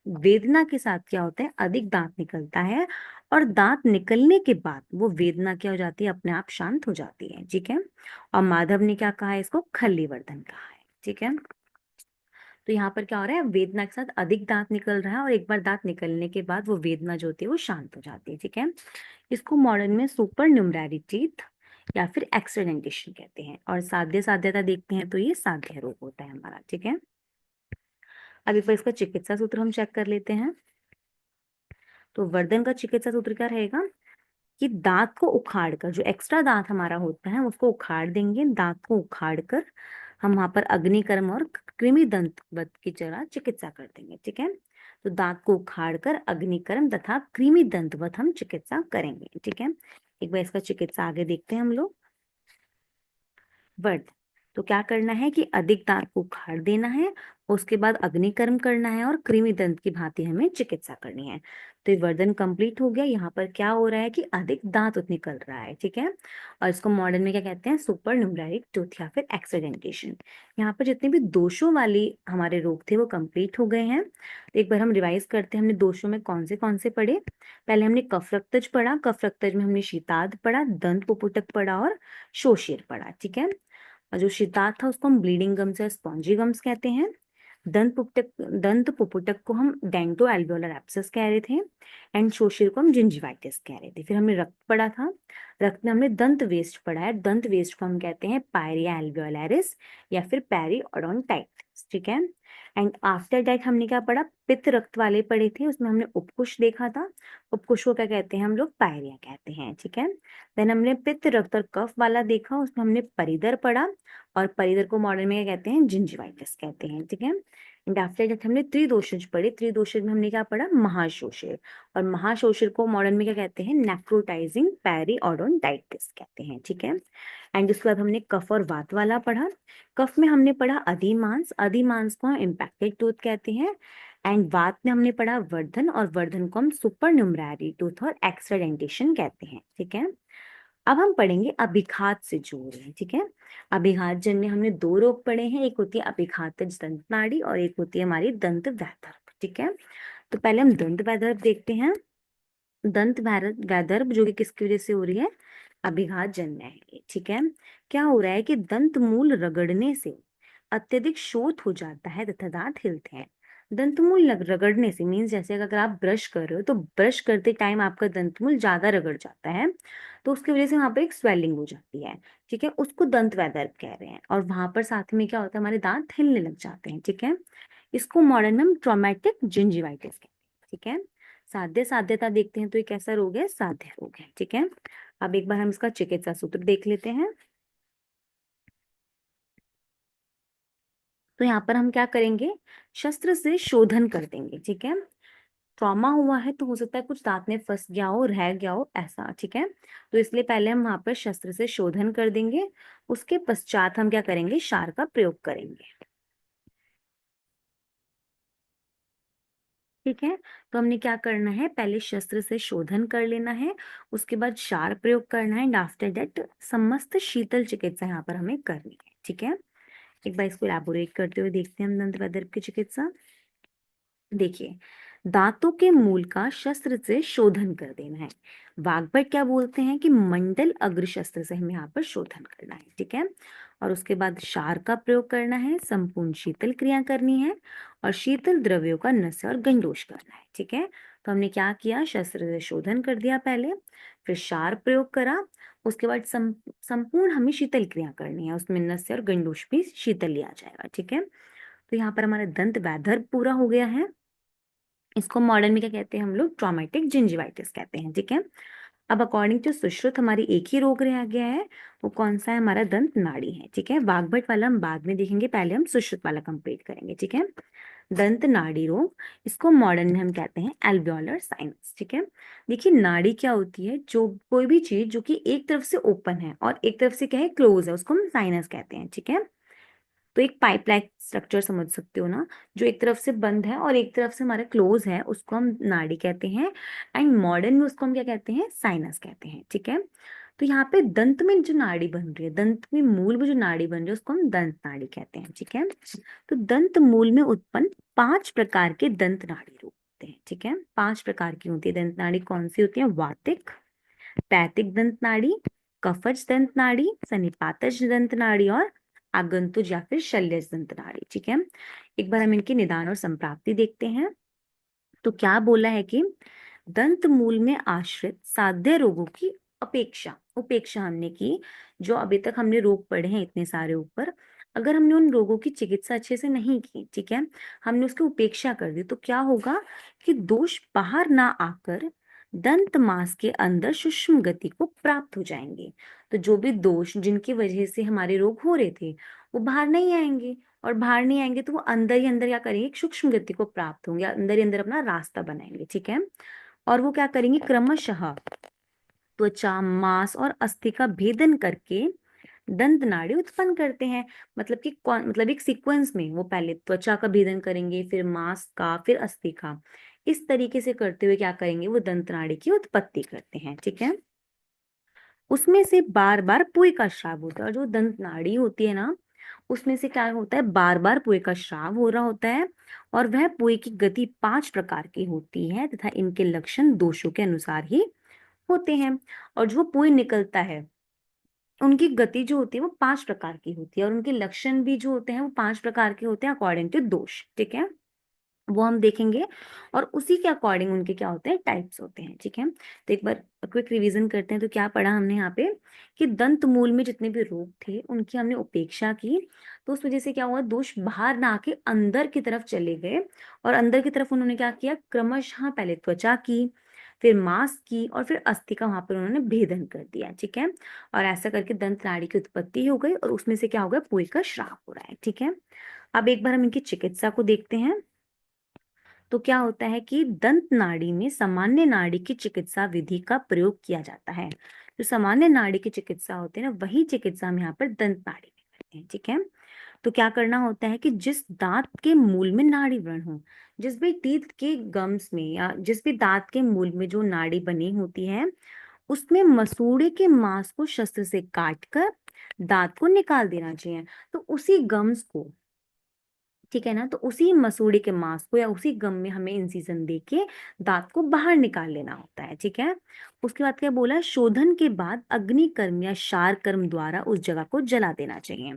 वेदना के साथ क्या होता है? अधिक दांत निकलता है, और दांत निकलने के बाद वो वेदना क्या हो जाती है? अपने आप शांत हो जाती है। ठीक है, और माधव ने क्या कहा है? इसको खल्ली वर्धन कहा है। ठीक है, तो यहाँ पर क्या हो रहा है? वेदना के साथ अधिक दांत निकल रहा है, और एक बार दांत निकलने के बाद वो वेदना जो होती है वो शांत हो जाती है। ठीक है, इसको मॉडर्न में सुपर न्यूमररी टीथ या फिर एक्सीडेंटेशन कहते हैं। और साध्यता देखते हैं तो ये साध्य रोग होता है हमारा। ठीक है, अब एक बार इसका चिकित्सा सूत्र हम चेक कर लेते हैं। तो वर्धन का चिकित्सा सूत्र क्या रहेगा कि दांत को उखाड़ कर, जो एक्स्ट्रा दांत हमारा होता है उसको उखाड़ देंगे। दांत को उखाड़ कर हम वहां पर अग्निकर्म और कृमि दंतवत की जगह चिकित्सा कर देंगे। ठीक है, तो दांत को उखाड़ कर अग्निकर्म तथा कृमि दंतवत हम चिकित्सा करेंगे। ठीक है, एक बार इसका चिकित्सा आगे देखते हैं हम लोग। वर्ध, तो क्या करना है कि अधिक दांत को उखाड़ देना है, उसके बाद अग्निकर्म करना है और कृमि दंत की भांति हमें चिकित्सा करनी है। तो ये वर्धन कंप्लीट हो गया। यहाँ पर क्या हो रहा है कि अधिक दांत निकल रहा है। ठीक है, और इसको मॉडर्न में क्या कहते हैं? सुपर न्यूमरैरिक टूथ या फिर एक्सीडेंटेशन। यहाँ पर जितने भी दोषों वाली हमारे रोग थे वो कंप्लीट हो गए हैं। तो एक बार हम रिवाइज करते हैं, हमने दोषों में कौन से पढ़े? पहले हमने कफ रक्तज पढ़ा, कफ रक्तज में हमने शीताद पढ़ा, दंत पुपुटक पढ़ा और शोषिर पढ़ा। ठीक है, और जो शीतार्थ था उसको हम ब्लीडिंग गम्स या स्पॉन्जी गम्स कहते हैं। दंत पुपुटक को हम डेंटो एल्वियोलर एब्सेस कह रहे थे, एंड शोषिर को हम जिंजिवाइटिस कह रहे थे। फिर हमने रक्त पढ़ा था, रक्त में हमने दंत वेस्ट पढ़ा है। दंत वेस्ट को हम कहते हैं पायरिया एल्वियोलारिस या फिर पेरिओडोंटाइटिस। ठीक है, एंड आफ्टर दैट हमने क्या पढ़ा? पित्त रक्त वाले पढ़े थे, उसमें हमने उपकुश देखा था। उपकुश को क्या कहते हैं हम लोग? पायरिया कहते हैं। ठीक है, देन हमने पित्त रक्त और कफ वाला देखा, उसमें हमने परिदर पढ़ा, और परिदर को मॉडर्न में क्या कहते हैं? जिंजिवाइटिस कहते हैं। ठीक है, एंड आफ्टर दैट हमने त्रिदोषज पढ़े। त्रिदोषज में हमने क्या पढ़ा? महाशोषिर, और महाशोषिर को मॉडर्न में क्या कहते हैं? नेक्रोटाइजिंग पेरिओडोंटाइटिस कहते हैं। ठीक है, एंड उसके बाद हमने कफ और वात वाला पढ़ा। कफ में हमने पढ़ा अधिमांस, अधिमांस को हम इम्पैक्टेड टूथ कहते हैं। एंड वात में हमने पढ़ा वर्धन, और वर्धन को हम सुपर न्यूमररी टूथ और एक्सडेंटेशन कहते हैं। ठीक है, अब हम पढ़ेंगे अभिघात से जोड़ हैं। ठीक है, अभिघात जन्य हमने दो रोग पढ़े हैं, एक होती है अभिघातज दंत नाड़ी और एक होती है हमारी दंत वैधर्भ। ठीक है, तो पहले हम दंत वैधर्भ देखते हैं। दंत वैधर्भ जो कि किसकी वजह से हो रही है? अभिघात जन्य है ये। ठीक है, क्या हो रहा है कि दंत मूल रगड़ने से अत्यधिक शोथ हो जाता है तथा दांत हिलते हैं। दंतमूल रगड़ने से मीन्स जैसे अगर आप ब्रश कर रहे हो तो ब्रश करते टाइम आपका दंतमूल ज्यादा रगड़ जाता है, तो उसकी वजह से वहां पर एक स्वेलिंग हो जाती है। ठीक है, उसको दंत वैधर्भ कह रहे हैं, और वहां पर साथ में क्या होता है? हमारे दांत हिलने लग जाते हैं। ठीक है, इसको मॉडर्न में हम ट्रॉमेटिक जिंजिवाइटिस कहते हैं। ठीक है, साध्यता देखते हैं तो ये कैसा रोग है? साध्य रोग है। ठीक है, अब एक बार हम इसका चिकित्सा सूत्र देख लेते हैं। तो यहाँ पर हम क्या करेंगे? शस्त्र से शोधन कर देंगे। ठीक है, ट्रॉमा हुआ है तो हो सकता है कुछ दांत में फंस गया हो, रह गया हो ऐसा। ठीक है, तो इसलिए पहले हम वहां पर शस्त्र से शोधन कर देंगे, उसके पश्चात हम क्या करेंगे? क्षार का प्रयोग करेंगे। ठीक है। तो हमने क्या करना है, पहले शस्त्र से शोधन कर लेना है, उसके बाद क्षार प्रयोग करना है, एंड आफ्टर दैट समस्त शीतल चिकित्सा यहाँ पर हमें करनी है। ठीक है, एक बार इसको एलैबोरेट करते हुए देखते हैं हम दंत वैद्य की चिकित्सा। देखिए, दांतों के मूल का शस्त्र से शोधन कर देना है। वाग्भट क्या बोलते हैं कि मंडल अग्र शस्त्र से हमें यहाँ पर शोधन करना है। ठीक है, और उसके बाद क्षार का प्रयोग करना है, संपूर्ण शीतल क्रिया करनी है, और शीतल द्रव्यों का नस्य और गंडोष करना है। ठीक है, तो हमने क्या किया, शस्त्र से शोधन कर दिया पहले, फिर क्षार प्रयोग करा, उसके बाद संपूर्ण हमें शीतल क्रिया करनी है, उसमें नस्य और गंडोष भी शीतल लिया जाएगा। ठीक है, तो यहाँ पर हमारा दंत वैधर पूरा हो गया है। इसको मॉडर्न में क्या कहते हैं हम लोग, ट्रॉमेटिक जिंजिवाइटिस कहते हैं। ठीक है, अब अकॉर्डिंग टू सुश्रुत हमारी एक ही रोग रह गया है, वो कौन सा है, हमारा दंत नाड़ी है। ठीक है, वाग्भट वाला हम बाद में देखेंगे, पहले हम सुश्रुत वाला कंप्लीट करेंगे। ठीक है, दंत नाड़ी रोग, इसको मॉडर्न में हम कहते हैं एल्वियोलर साइनस। ठीक है, देखिए नाड़ी क्या होती है, जो कोई भी चीज जो कि एक तरफ से ओपन है और एक तरफ से क्या है, क्लोज है, उसको हम साइनस कहते हैं। ठीक है, तो एक पाइप लाइक स्ट्रक्चर समझ सकते हो ना, जो एक तरफ से बंद है और एक तरफ से हमारा क्लोज है, उसको हम नाड़ी कहते हैं। एंड मॉडर्न में उसको हम क्या कहते हैं, साइनस कहते हैं। ठीक है, तो यहाँ पे दंत में जो नाड़ी बन रही है, दंत में मूल में जो नाड़ी बन रही है, उसको हम दंत नाड़ी कहते हैं। ठीक है, तो दंत मूल में उत्पन्न 5 प्रकार के दंत नाड़ी रोग होते हैं। ठीक है, 5 प्रकार की होती है दंत नाड़ी, कौन सी होती है, वातिक, पैतिक दंत नाड़ी, कफज दंत नाड़ी, सन्निपातज दंत नाड़ी, और आगंतुज या फिर शल्यज दंत नाड़ी। ठीक है, एक बार हम इनके निदान और संप्राप्ति देखते हैं। तो क्या बोला है कि दंत मूल में आश्रित साध्य रोगों की अपेक्षा उपेक्षा हमने की, जो अभी तक हमने रोग पढ़े हैं इतने सारे ऊपर, अगर हमने उन रोगों की चिकित्सा अच्छे से नहीं की, ठीक है, हमने उसकी उपेक्षा कर दी, तो क्या होगा कि दोष बाहर ना आकर दंत मांस के अंदर सूक्ष्म गति को प्राप्त हो जाएंगे। तो जो भी दोष जिनकी वजह से हमारे रोग हो रहे थे, वो बाहर नहीं आएंगे, और बाहर नहीं आएंगे तो वो अंदर ही अंदर क्या करेंगे, एक सूक्ष्म गति को प्राप्त होंगे, अंदर ही अंदर अपना रास्ता बनाएंगे। ठीक है, और वो क्या करेंगे, क्रमशः त्वचा, मांस और अस्थि का भेदन करके दंत नाड़ी उत्पन्न करते हैं। मतलब कि कौन, मतलब एक सीक्वेंस में वो पहले त्वचा का भेदन करेंगे, फिर मांस का, फिर अस्थि का, इस तरीके से करते हुए क्या करेंगे, वो दंत नाड़ी की उत्पत्ति करते हैं। ठीक है, उसमें से बार बार पुई का स्राव होता है, और जो दंत नाड़ी होती है ना, उसमें से क्या होता है, बार बार पुई का स्राव हो रहा होता है, और वह पुई की गति 5 प्रकार की होती है, तथा इनके लक्षण दोषों के अनुसार ही होते हैं। और जो पुई निकलता है, उनकी गति जो होती है वो 5 प्रकार की होती है, और उनके लक्षण भी जो होते हैं वो 5 प्रकार के होते हैं अकॉर्डिंग टू दोष। ठीक है, वो हम देखेंगे, और उसी के अकॉर्डिंग उनके क्या होते हैं, टाइप्स होते हैं। ठीक है, तो एक बार क्विक रिवीजन करते हैं। तो क्या पढ़ा हमने यहाँ पे कि दंत मूल में जितने भी रोग थे उनकी हमने उपेक्षा की, तो उस वजह से क्या हुआ, दोष बाहर ना आके अंदर की तरफ चले गए, और अंदर की तरफ उन्होंने क्या किया, क्रमशः पहले त्वचा की, फिर मांस की, और फिर अस्थि का वहां पर उन्होंने भेदन कर दिया। ठीक है, और ऐसा करके दंत नाड़ी की उत्पत्ति हो गई, और उसमें से क्या हो गया, पुई का श्राप हो रहा है। ठीक है, अब एक बार हम इनकी चिकित्सा को देखते हैं। तो क्या होता है कि दंत नाड़ी में सामान्य नाड़ी की चिकित्सा विधि का प्रयोग किया जाता है। जो सामान्य नाड़ी की चिकित्सा होती है ना, वही चिकित्सा हम यहाँ पर दंत नाड़ी में करते हैं। ठीक है, तो क्या करना होता है कि जिस दांत के मूल में नाड़ी व्रण हो, जिस भी टीथ के गम्स में या जिस भी दांत के मूल में जो नाड़ी बनी होती है, उसमें मसूड़े के मांस को शस्त्र से काट कर दांत को निकाल देना चाहिए। तो उसी गम्स को, ठीक है ना, तो उसी मसूड़े के मांस को या उसी गम में हमें इंसिजन देके दांत को बाहर निकाल लेना होता है। ठीक है, उसके बाद क्या बोला, शोधन के बाद अग्नि कर्म या क्षार कर्म द्वारा उस जगह को जला देना चाहिए।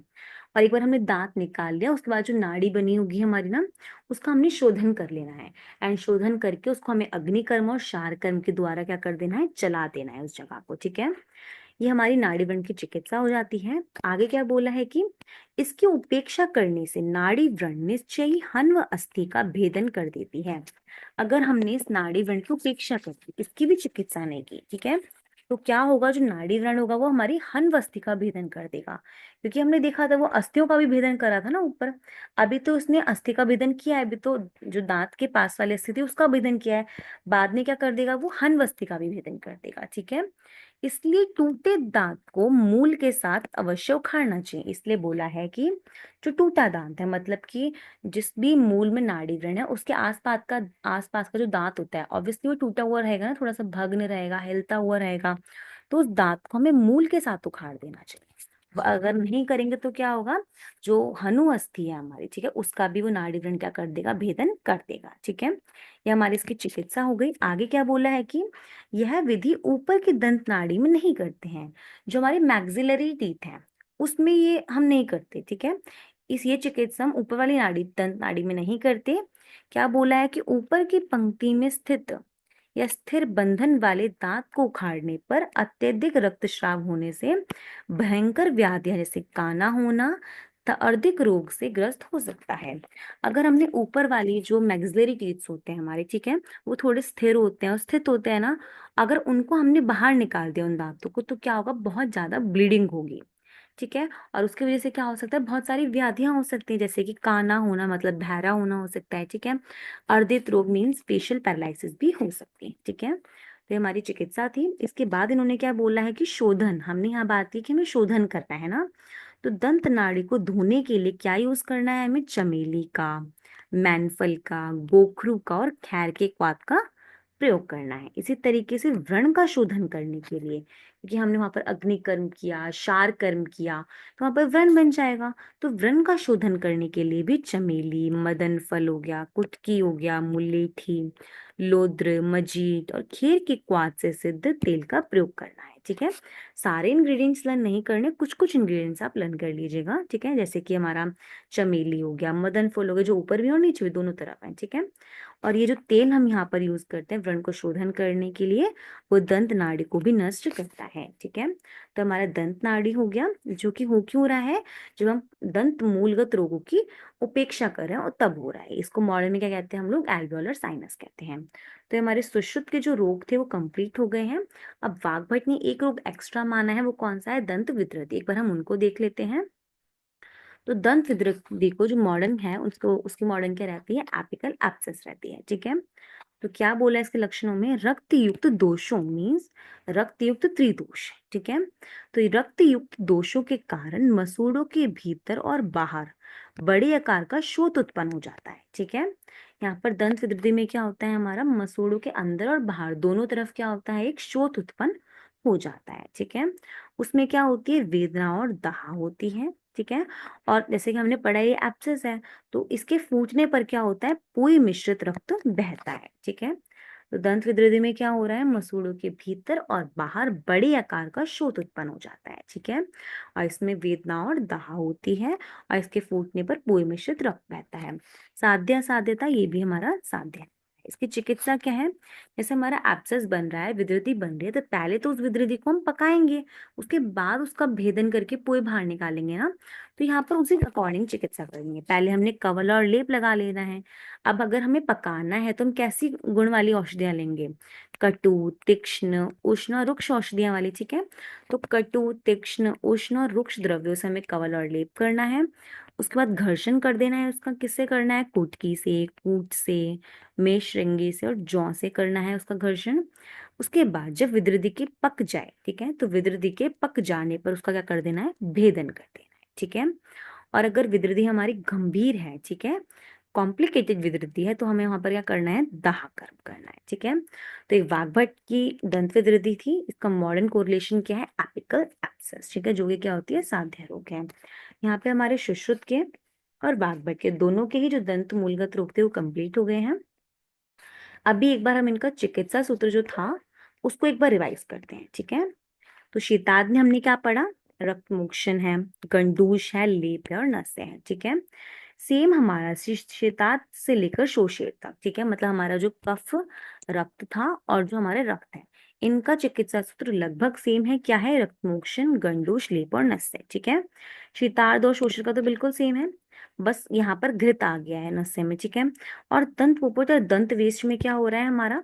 और एक बार हमने दांत निकाल लिया, उसके बाद जो नाड़ी बनी होगी हमारी ना, उसका हमने शोधन कर लेना है, एंड शोधन करके उसको हमें अग्नि कर्म और क्षार कर्म के द्वारा क्या कर देना है, जला देना है उस जगह को। ठीक है, ये हमारी नाड़ी व्रण की चिकित्सा हो जाती है। आगे क्या बोला है कि इसकी उपेक्षा करने से नाड़ी व्रण निश्चयी हन व अस्थि का भेदन कर देती है। अगर हमने इस नाड़ी व्रण की उपेक्षा कर दी, इसकी भी चिकित्सा नहीं की, ठीक है, तो क्या होगा, जो नाड़ी व्रण होगा वो हमारी हन व अस्थि का भेदन कर देगा। क्योंकि हमने देखा था वो अस्थियों का भी भेदन करा था ना ऊपर, अभी तो उसने अस्थि का भेदन किया है, अभी तो जो दांत के पास वाली अस्थि थी उसका भेदन किया है, बाद में क्या कर देगा, वो हन व अस्थि का भी भेदन कर देगा। ठीक है, इसलिए टूटे दांत को मूल के साथ अवश्य उखाड़ना चाहिए। इसलिए बोला है कि जो टूटा दांत है, मतलब कि जिस भी मूल में नाड़ी व्रण है उसके आसपास का जो दांत होता है, ऑब्वियसली वो टूटा हुआ रहेगा ना, थोड़ा सा भग्न रहेगा, हिलता हुआ रहेगा, तो उस दांत को हमें मूल के साथ उखाड़ देना चाहिए। अगर नहीं करेंगे तो क्या होगा, जो हनु अस्थि है हमारी, ठीक है, उसका भी वो नाड़ी व्रण क्या कर देगा, भेदन कर देगा। ठीक है, ये हमारी इसकी चिकित्सा हो गई। आगे क्या बोला है कि यह विधि ऊपर की दंत नाड़ी में नहीं करते हैं, जो हमारे मैक्सिलरी टीथ है उसमें ये हम नहीं करते। ठीक है, इस ये चिकित्सा हम ऊपर वाली नाड़ी, दंत नाड़ी में नहीं करते। क्या बोला है कि ऊपर की पंक्ति में स्थित या स्थिर बंधन वाले दांत को उखाड़ने पर अत्यधिक रक्तस्राव होने से भयंकर व्याधियां जैसे काना होना अर्धिक रोग से ग्रस्त हो सकता है। अगर हमने ऊपर वाली जो मैक्सिलरी टीथ्स होते हैं हमारे, ठीक है, वो थोड़े स्थिर होते हैं और स्थित होते हैं ना, अगर उनको हमने बाहर निकाल दिया उन दांतों को, तो क्या होगा, बहुत ज्यादा ब्लीडिंग होगी। ठीक है, और उसकी वजह से क्या हो सकता है, बहुत सारी व्याधियां हो सकती हैं, जैसे कि काना होना मतलब बहरा होना हो सकता है। ठीक है, अर्धित रोग मीन्स फेशियल पैरालिसिस भी हो सकती है। ठीक है, तो ये हमारी चिकित्सा थी। इसके बाद इन्होंने क्या बोला है कि शोधन, हमने यहाँ बात की कि हमें शोधन करना है ना, तो दंत नाड़ी को धोने के लिए क्या यूज करना है हमें, चमेली का, मैनफल का, गोखरू का और खैर के क्वाथ का प्रयोग करना है। इसी तरीके से व्रण का शोधन करने के लिए, क्योंकि हमने वहां पर अग्नि कर्म किया, शार कर्म किया, तो वहां पर व्रण बन जाएगा। तो व्रण का शोधन करने के लिए भी चमेली, मदन फल हो गया, कुटकी हो गया, मुलेठी, लोद्र, मजीट और खेर के क्वाथ से सिद्ध तेल का प्रयोग करना है। ठीक है, सारे इंग्रेडिएंट्स लर्न नहीं करने, कुछ कुछ इंग्रेडिएंट्स आप लर्न कर लीजिएगा। ठीक है, जैसे कि हमारा चमेली हो गया, मदन फूल हो गया, जो ऊपर भी और नीचे भी दोनों तरफ है। ठीक है, और ये जो तेल हम यहाँ पर यूज करते हैं व्रण को शोधन करने के लिए, वो दंत नाड़ी को भी नष्ट करता है। ठीक है, तो हमारा दंत नाड़ी हो गया, जो कि हो क्यों रहा है, जब हम दंत मूलगत रोगों की उपेक्षा कर रहे हैं और तब हो रहा है। इसको मॉडर्न में क्या कहते हैं हम लोग, एल्वियोलर साइनस कहते हैं। तो ये हमारे सुश्रुत के जो रोग थे वो कंप्लीट हो गए हैं। अब वाग्भट ने एक रोग एक्स्ट्रा माना है, वो कौन सा है, दंत विद्रति। एक बार हम उनको देख लेते हैं। तो दंत विद्रति को जो मॉडर्न है उसको, उसकी मॉडर्न क्या रहती है, एपिकल एब्सेस रहती है। ठीक है, तो क्या बोला है इसके लक्षणों में, रक्त युक्त दोषों मीन्स रक्त युक्त त्रिदोष। ठीक है, तो ये रक्त युक्त दोषों के कारण मसूड़ों के भीतर और बाहर बड़े आकार का शोथ उत्पन्न हो जाता है। ठीक है, यहाँ पर दंत विद्युति में क्या होता है, हमारा मसूड़ों के अंदर और बाहर दोनों तरफ क्या होता है, एक शोथ उत्पन्न हो जाता है। ठीक है, उसमें क्या होती है, वेदना और दाह होती है। ठीक है, और जैसे कि हमने पढ़ा ये एब्सेस है, तो इसके फूटने पर क्या होता है, पूरी मिश्रित रक्त बहता है। ठीक है, तो दंत विद्युति में क्या हो रहा है, मसूड़ों के भीतर और बाहर बड़े आकार का शोथ उत्पन्न हो जाता है। ठीक है, और इसमें वेदना और दाह होती है, और इसके फूटने पर पूरी मिश्रित रक्त बहता है। साध्य साध्यता, ये भी हमारा साध्य है। इसकी चिकित्सा क्या है, जैसे हमारा एब्सेस बन रहा है, विद्युति बन रही है, तो पहले तो उस विद्युति को हम पकाएंगे, उसके बाद उसका भेदन करके पोए बाहर निकालेंगे ना। तो यहाँ पर उसी अकॉर्डिंग चिकित्सा करनी है। पहले हमने कवल और लेप लगा लेना है। अब अगर हमें पकाना है तो हम कैसी गुण वाली औषधियां लेंगे, कटु, तीक्ष्ण, उष्ण और रुक्ष औषधियां वाली। ठीक है, तो कटु, तीक्ष्ण, उष्ण और रुक्ष द्रव्यों से हमें कवल और लेप करना है। उसके बाद घर्षण कर देना है उसका, किससे करना है, कुटकी से, कूट से, मेषरंगी से और जौ से करना है उसका घर्षण। उसके बाद जब विद्युति के पक जाए, ठीक है, तो विद्युति के पक जाने पर उसका क्या कर देना है, भेदन कर देना है। ठीक है, और अगर विद्युति हमारी गंभीर है, ठीक है, कॉम्प्लिकेटेड विद्युति है, तो हमें वहां पर क्या करना है, दाह कर्म करना है। ठीक है, तो एक वाग्भट की दंत विद्युति थी, इसका मॉडर्न कोरिलेशन क्या है, एपिकल एब्सेस। ठीक है, जो कि क्या होती है, साध्य रोग है। यहाँ पे हमारे सुश्रुत के और वाग्भट के दोनों के ही जो दंत मूलगत रोग थे वो कंप्लीट हो गए हैं। अभी एक बार हम इनका चिकित्सा सूत्र जो था उसको एक बार रिवाइज करते हैं। ठीक है, तो शीताद में हमने क्या पढ़ा, रक्त मोक्षण है, गंडूश है, लेप है और नसें है। ठीक है, सेम हमारा शीताद से लेकर शोषेर तक। ठीक है, मतलब हमारा जो कफ रक्त था और जो हमारे रक्त है, इनका चिकित्सा सूत्र लगभग सेम है। क्या है, रक्त मोक्षण, गंडूश, लेप और नसें। ठीक है, शीतार्द और शोषेर का तो बिल्कुल सेम है, बस यहाँ पर घृत आ गया है नसें में। ठीक है, और दंत पोपट और दंत वेस्ट में क्या हो रहा है हमारा,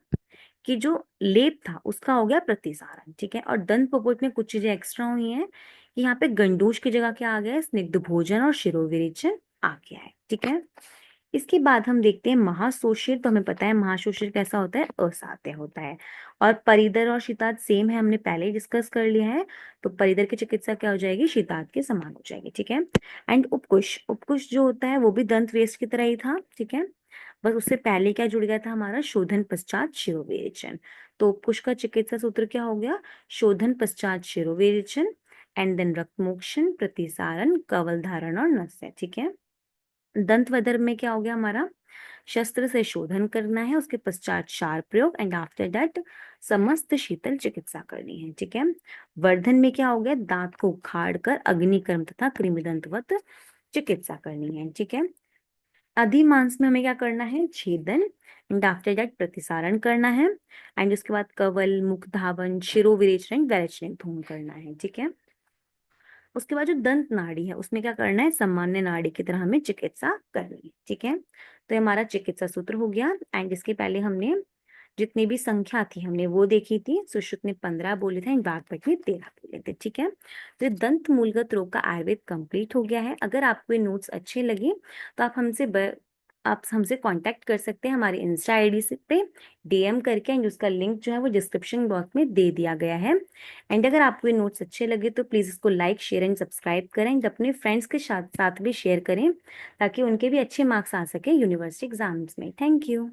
कि जो लेप था उसका हो गया प्रतिसारण। ठीक है, और दंत पोपट में कुछ चीजें एक्स्ट्रा हुई हैं कि यहाँ पे गंडूश की जगह क्या आ गया है, स्निग्ध भोजन और शिरोविरेचन आ गया है। ठीक है, इसके बाद हम देखते हैं महाशोषित। तो हमें पता है महाशोषित कैसा होता है, असाध्य होता है। और परिदर और शीताद सेम है, हमने पहले ही डिस्कस कर लिया है। तो परिदर की चिकित्सा क्या हो जाएगी, शीताद के समान हो जाएगी, ठीक है। एंड उपकुश, उपकुश जो होता है वो भी दंत वेस्ट की तरह ही था, ठीक है। बस उससे पहले क्या जुड़ गया था हमारा, शोधन पश्चात शिरोविरेचन। तो उपकुश का चिकित्सा सूत्र क्या हो गया, शोधन पश्चात शिरोविरेचन एंड देन रक्तमोक्षण, प्रतिसारण, कवल धारण और नस्य, ठीक है। दंत वैदर्भ में क्या हो गया हमारा, शस्त्र से शोधन करना है, उसके पश्चात क्षार प्रयोग एंड आफ्टर दैट समस्त शीतल चिकित्सा करनी है, ठीक है। वर्धन में क्या हो गया, दांत को उखाड़ कर अग्निकर्म तथा कृमिदंतवत चिकित्सा करनी है, ठीक है। अधिमांस में हमें क्या करना है, छेदन एंड आफ्टर दैट प्रतिसारण करना है। एंड उसके बाद कवल, मुख धावन, शिरोविरेचन, वैरेचन धूम करना है, ठीक है। उसके बाद जो दंत नाड़ी है उसमें क्या करना है, सामान्य नाड़ी की तरह हमें चिकित्सा करनी है, ठीक है। तो ये हमारा चिकित्सा सूत्र हो गया। एंड इसके पहले हमने जितनी भी संख्या थी हमने वो देखी थी। सुश्रुत ने 15 बोले थे, वाग्भट ने 13 बोले थे, ठीक है। तो ये दंत मूलगत रोग का आयुर्वेद कंप्लीट हो गया है। अगर आपको ये नोट्स अच्छे लगे तो आप हमसे कांटेक्ट कर सकते हैं हमारे इंस्टा आईडी से पे डीएम करके। एंड उसका लिंक जो है वो डिस्क्रिप्शन बॉक्स में दे दिया गया है। एंड अगर आपको ये नोट्स अच्छे लगे तो प्लीज़ इसको लाइक, शेयर एंड सब्सक्राइब करें एंड अपने फ्रेंड्स के साथ साथ भी शेयर करें ताकि उनके भी अच्छे मार्क्स आ सके यूनिवर्सिटी एग्जाम्स में। Thank you.